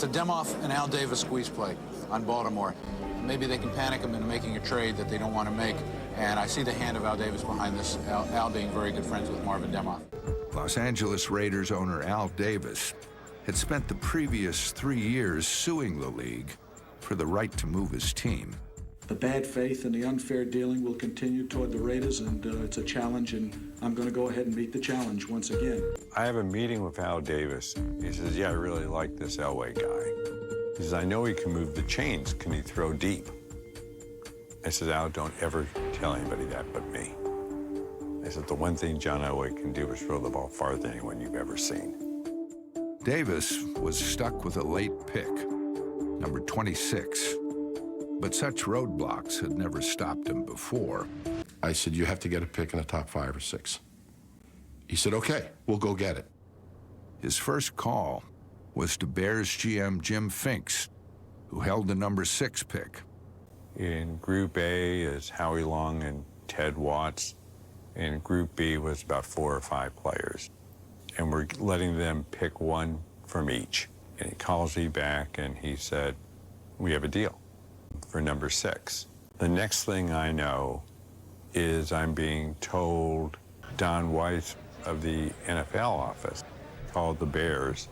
It's a Demoff and Al Davis squeeze play on Baltimore. Maybe they can panic him into making a trade that they don't want to make. And I see the hand of Al Davis behind this, Al being very good friends with Marvin Demoff. Los Angeles Raiders owner Al Davis had spent the previous 3 years suing the league for the right to move his team. The bad faith and the unfair dealing will continue toward the Raiders, and it's a challenge, and I'm going to go ahead and meet the challenge once again. I have a meeting with Al Davis. He says, yeah, I really like this Elway guy. He says, I know he can move the chains. Can he throw deep? I said, Al, don't ever tell anybody that but me. I said, the one thing John Elway can do is throw the ball farther than anyone you've ever seen. Davis was stuck with a late pick, number 26. But such roadblocks had never stopped him before. I said, you have to get a pick in the top 5 or 6. He said, okay, we'll go get it. His first call was to Bears GM Jim Finks, who held the number 6 pick. In Group A is Howie Long and Ted Watts. In Group B was about 4 or 5 players. And we're letting them pick one from each. And he calls me back and he said, we have a deal for number 6. The next thing I know is I'm being told Don Weiss of the NFL office called the Bears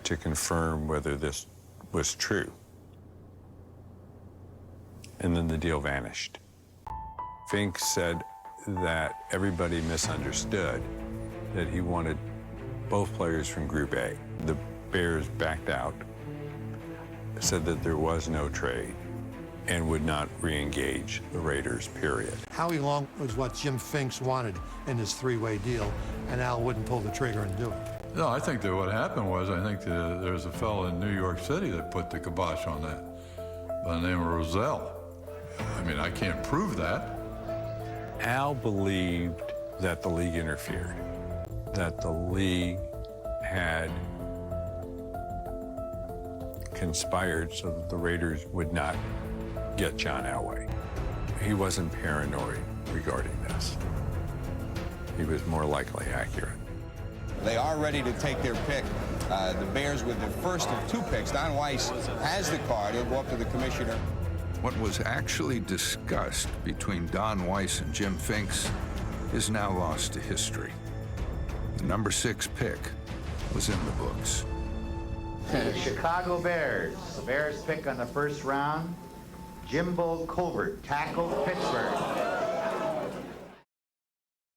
to confirm whether this was true. And then the deal vanished. Fink said that everybody misunderstood that he wanted both players from Group A. The Bears backed out, said that there was no trade, and would not re-engage the Raiders, period. Howie Long was what Jim Finks wanted in his 3-way deal, and Al wouldn't pull the trigger and do it. No, I think that what happened was, I think there was a fellow in New York City that put the kibosh on that by the name of Roselle. I mean, I can't prove that. Al believed that the league interfered, that the league had conspired so that the Raiders would not get John Elway. He wasn't paranoid regarding this. He was more likely accurate. They are ready to take their pick. The Bears with the first of 2 picks. Don Weiss has the card. He'll go up to the commissioner. What was actually discussed between Don Weiss and Jim Finks is now lost to history. The number 6 pick was in the books. The Chicago Bears. The Bears pick on the first round. Jimbo Colbert tackled Pittsburgh.